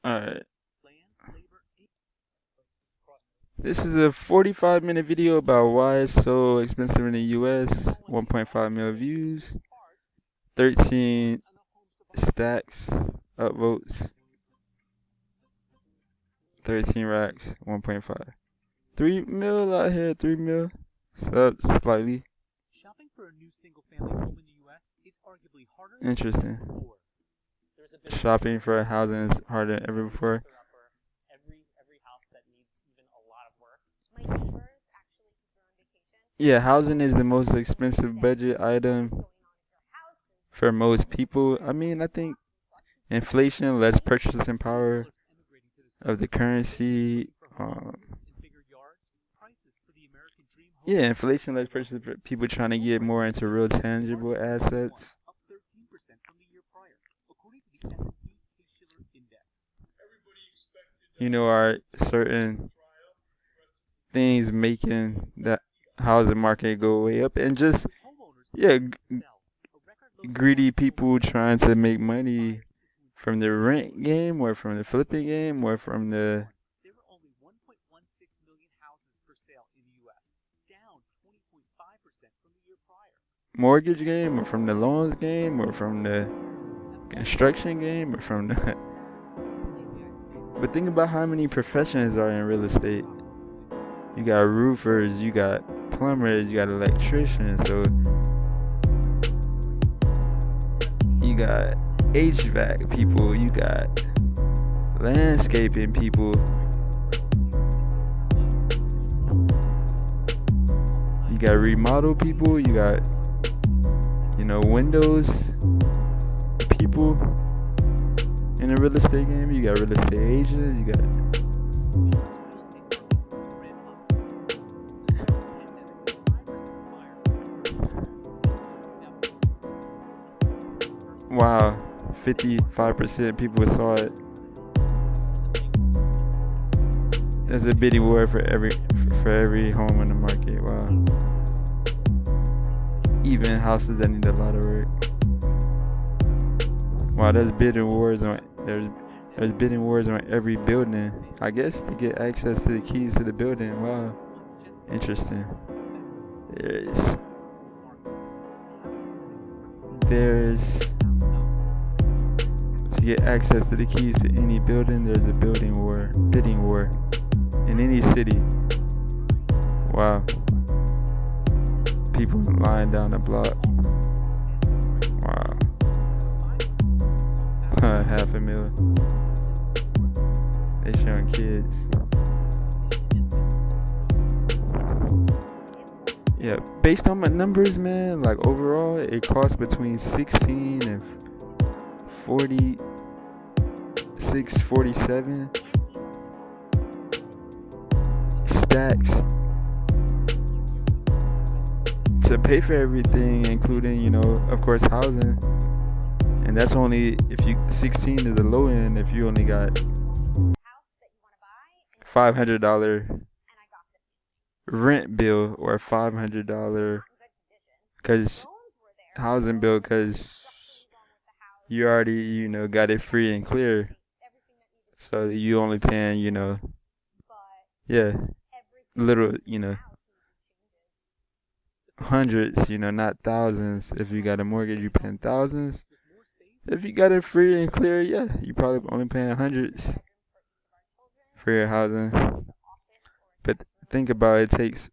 Alright. This is a 45-minute video about why it's so expensive in the US. 1.5 million views. 13 stacks, upvotes. 13 racks, 1.5. 3 mil out here, 3 mil. Subs slightly. Shopping for a new single-family home in the U.S. is arguably harder Interesting. than before. Shopping for a housing is harder than ever before. Every house that needs even a lot of work. My neighbors actually were on vacation. Yeah, housing is the most expensive budget item for most people. I mean, I think inflation, less purchasing power of the currency. Yeah, inflation, less purchasing people trying to get more into real tangible assets. You know, are certain things making the housing market go way up, and just greedy people trying to make money from the rent game or from the flipping game or from the There were only 1.16 million houses for sale in the U.S., down 20.5% from the year prior. mortgage game or from the loans game or from the construction game or from the but think about how many professions are in real estate. You got roofers, you got plumbers, you got electricians, so you got HVAC people, you got landscaping people, you got remodel people, you got, you know, windows people in a real estate game, you got real estate agents, you got wow, 55% people saw it. There's a bidding war for every home in the market. Wow. Even houses that need a lot of work. Wow, there's bidding wars on every building. I guess to get access to the keys to the building. Wow. Interesting. There's to get access to the keys to any building, there's a bidding war in any city. Wow. People lying down the block. Wow. $500,000. They showing kids. Yeah, based on my numbers, man, like overall, it costs between 16 and 47 stacks to pay for everything, including, you know, of course, housing. And that's only if 16 is the low end, if you only got $500 rent bill or $500 because housing bill, because you already, you know, got it free and clear, so you only paying, you know, little, you know, hundreds, you know, not thousands. If you got a mortgage, you paying thousands. If you got it free and clear, you probably only paying hundreds for your housing. But think about it, takes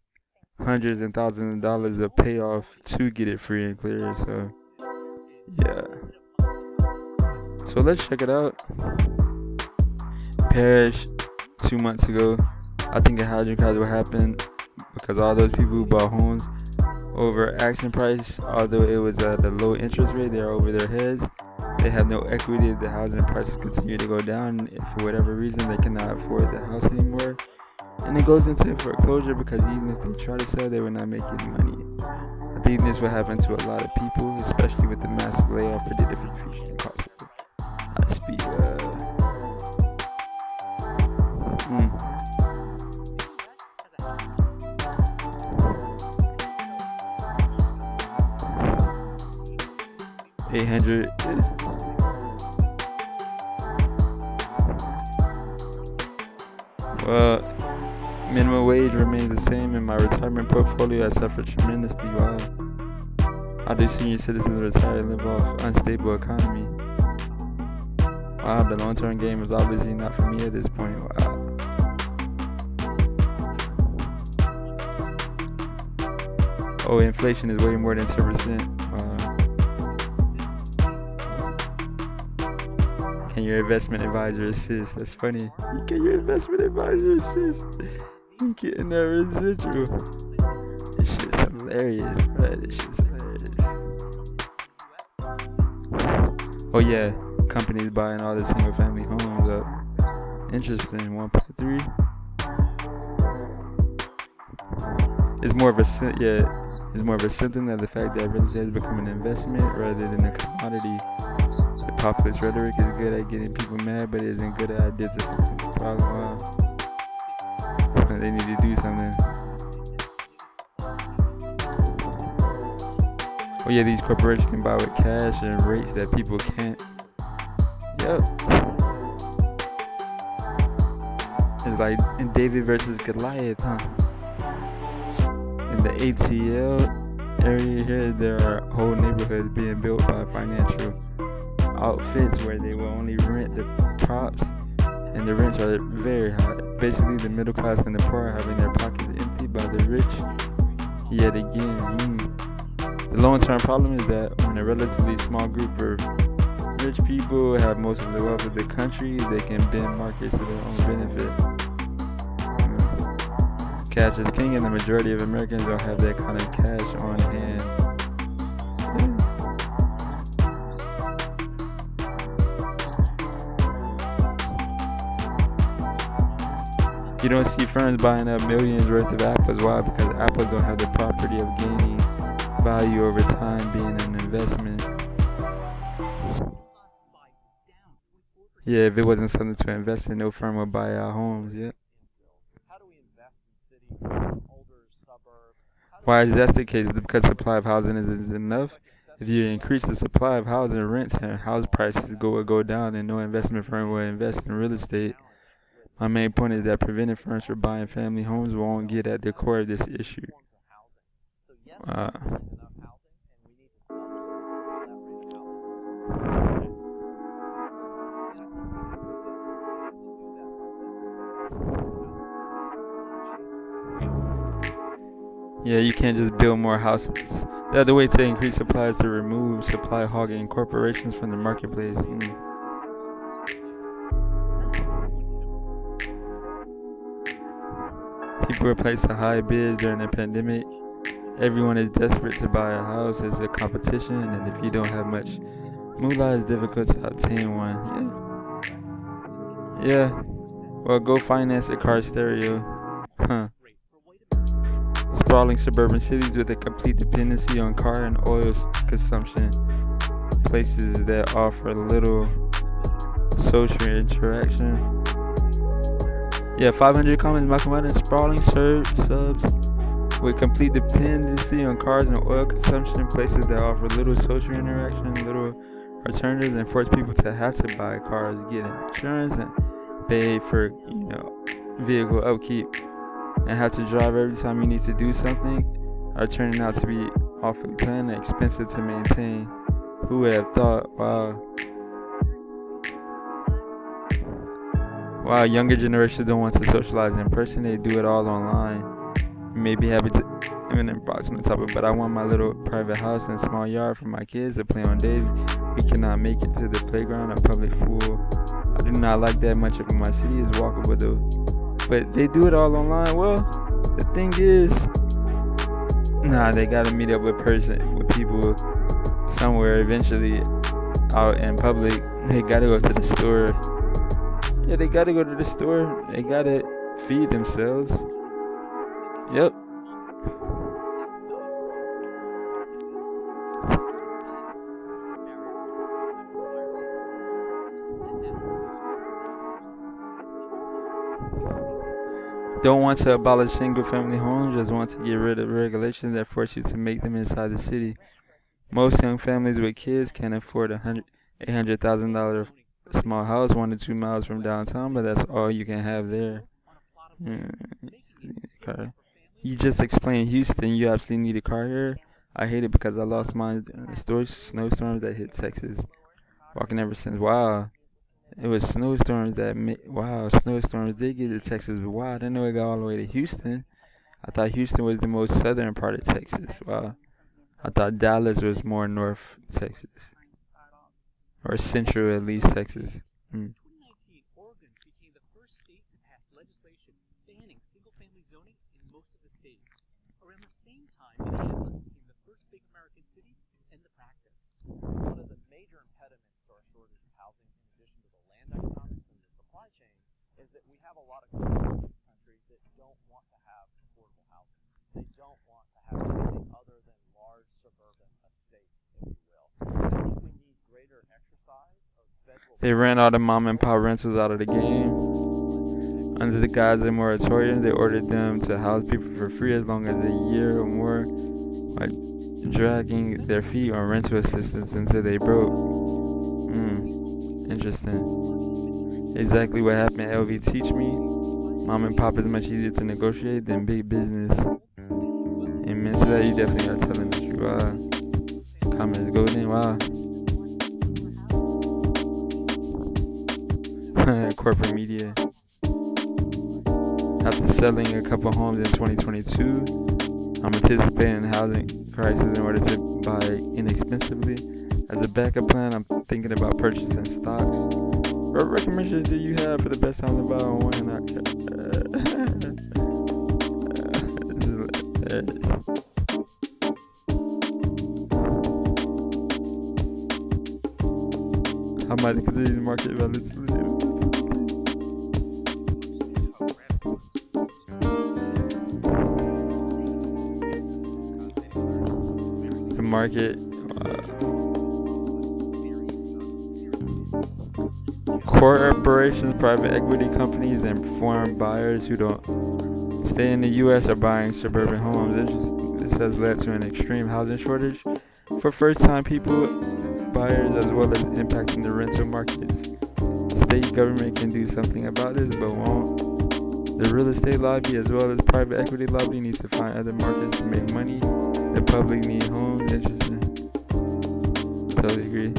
hundreds and thousands of dollars to pay off to get it free and clear. So yeah. So let's check it out. Parish 2 months ago. I think a housing crisis will happen because all those people who bought homes over asking price, although it was at a low interest rate, they're over their heads. They have no equity. If the housing prices continue to go down, if for whatever reason they cannot afford the house anymore, and it goes into foreclosure because even if they try to sell, they will not make any money. I think this will happen to a lot of people, especially with the massive layoff or the depreciation cost. High speed. $800. Well, minimum wage remains the same in my retirement portfolio. I suffered tremendously. Wow. How do senior citizens retire and live off unstable economy? Wow, the long-term game is obviously not for me at this point. Wow. Oh, inflation is way more than 10%. Wow. Can your investment advisor assist? That's funny. Can your investment advisor assist? You getting that residual. This shit's hilarious, bro. This shit's hilarious. Oh yeah, companies buying all the single family homes up. Interesting. 1.3. It's more of a it's more of a symptom of the fact that real estate has become an investment rather than a commodity. The populist rhetoric is good at getting people mad, but it isn't good at identifying the problem. They need to do something. Oh yeah, these corporations can buy with cash and rates that people can't. Yep. It's like in David versus Goliath, huh? In the ATL area here, there are whole neighborhoods being built by financial outfits where they will only rent the props, and the rents are very high. Basically, the middle class and the poor are having their pockets emptied by the rich yet again. The long-term problem is that when a relatively small group of rich people have most of the wealth of the country, they can bend markets to their own benefit. Cash is king, and the majority of Americans don't have that kind of cash on hand. You don't see firms buying up millions worth of apples. Why? Because apples don't have the property of gaining value over time, being an investment. Yeah, if it wasn't something to invest in, no firm would buy our homes. Yeah. Why is that the case? Because supply of housing isn't enough. If you increase the supply of housing, rents and house prices will go down, and no investment firm will invest in real estate. My main point is that preventing firms from buying family homes won't get at the core of this issue. Yeah, you can't just build more houses. The other way to increase supply is to remove supply hogging corporations from the marketplace. People were placed to high bids during the pandemic. Everyone is desperate to buy a house. It's a competition, and if you don't have much moolah, it's difficult to obtain one. Yeah. Well, go finance a car stereo. Huh. Sprawling suburban cities with a complete dependency on car and oil consumption. Places that offer little social interaction. Yeah, 500 comments, Malcolm Martin. Sprawling subs with complete dependency on cars and oil consumption. Places that offer little social interaction, little alternatives, and force people to have to buy cars, get insurance, and pay for vehicle upkeep, and have to drive every time you need to do something, are turning out to be awfully planned and expensive to maintain. Who would have thought? Wow, younger generations don't want to socialize in person. They do it all online. Maybe happy to even approximate topic, but I want my little private house and small yard for my kids to play on days we cannot make it to the playground or public pool. I do not like that much of my city is walkable though. But they do it all online. Well, the thing is, they gotta meet up with people somewhere eventually out in public. They gotta go to the store. Yeah, they gotta go to the store. They gotta feed themselves. Yep. Don't want to abolish single-family homes, just want to get rid of regulations that force you to make them inside the city. Most young families with kids can't afford $800,000 small house 1 to 2 miles from downtown, but that's all you can have there. Car. You just explained Houston. You absolutely need a car here. I hate it because I lost mine in the snowstorms that hit Texas. Walking ever since. Wow. It was snowstorms that wow, snowstorms did get to Texas, but wow, I didn't know it got all the way to Houston. I thought Houston was the most southern part of Texas. Wow. I thought Dallas was more north Texas. Or central at least Texas. Mm. 2019, Oregon became the first state to pass legislation banning single-family zoning in most of the state. Around the same time, Minneapolis became the first big American city in the practice. One of the major impediments to our shortage of housing, in addition to the land economics and the supply chain, is that we have a lot of countries in this country that don't want to have affordable housing. They don't want to have anything other than large suburban estates, if you will. I think we need greater exercise of federal. They ran all the mom and pop rentals out of the game. Under the guise of moratorium, they ordered them to house people for free as long as a year or more, by dragging their feet on rental assistance until they broke. Interesting. Exactly what happened at LV Teach Me. Mom and pop is much easier to negotiate than big business. Amen to that. You definitely are telling the truth. Wow. Comments golden. Wow. Corporate media. After selling a couple homes in 2022, I'm anticipating a housing crisis in order to buy inexpensively. As a backup plan, I'm thinking about purchasing stocks. What recommendations do you have for the best time to buy on one and how might it continue the market volatility? The market. Corporations, private equity companies, and foreign buyers who don't stay in the U.S. are buying suburban homes. This has led to an extreme housing shortage for first-time buyers, as well as impacting the rental markets. State government can do something about this, but won't. The real estate lobby, as well as private equity lobby, needs to find other markets to make money. The public need homes. Interesting. Totally agree.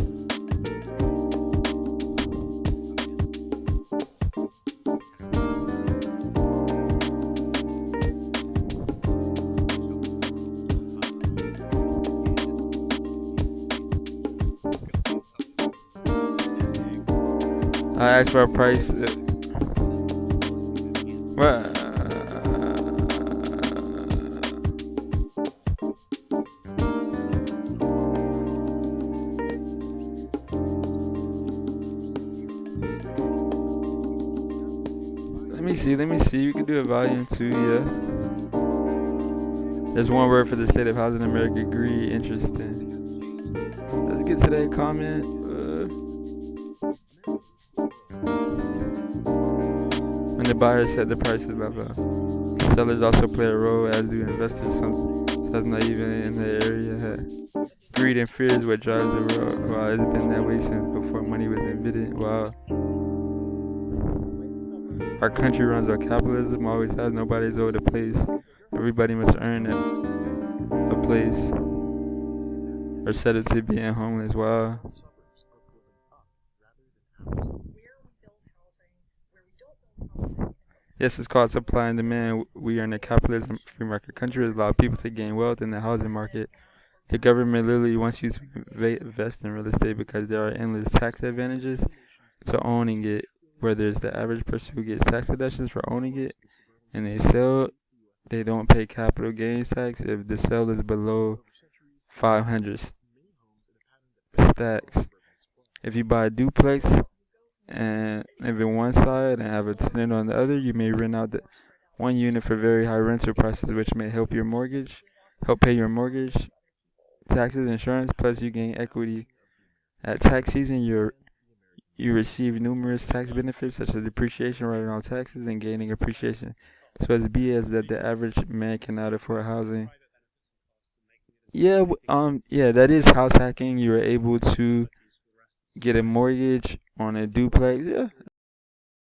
I asked for a price. What? Let me see. You can do a volume 2, yeah. There's one word for the state of housing in America. Agree. Interesting. Let's get to that comment. When the buyers set the prices, blah blah. Sellers also play a role, as do investors. Some that's not even in the area. Greed and fear is what drives the world. Wow, it's been that way since before money was invented. Wow. Our country runs on capitalism, always has. Nobody's owed a place. Everybody must earn a place or set it to being homeless. Wow. Yes, it's called supply and demand. We are in a capitalism free market country that allows people to gain wealth in the housing market. The government literally wants you to invest in real estate because there are endless tax advantages to owning it. Where there's the average person who gets tax deductions for owning it and they sell, they don't pay capital gains tax if the sale is below 500 stacks. If you buy a duplex and live in one side and have a tenant on the other, you may rent out the one unit for very high rental prices, which may help pay your mortgage, taxes, insurance, plus you gain equity. At tax season, you receive numerous tax benefits such as depreciation, writing off taxes, and gaining appreciation. So as B as that the average man cannot afford housing. Yeah, that is house hacking. You are able to get a mortgage on a duplex. Yeah,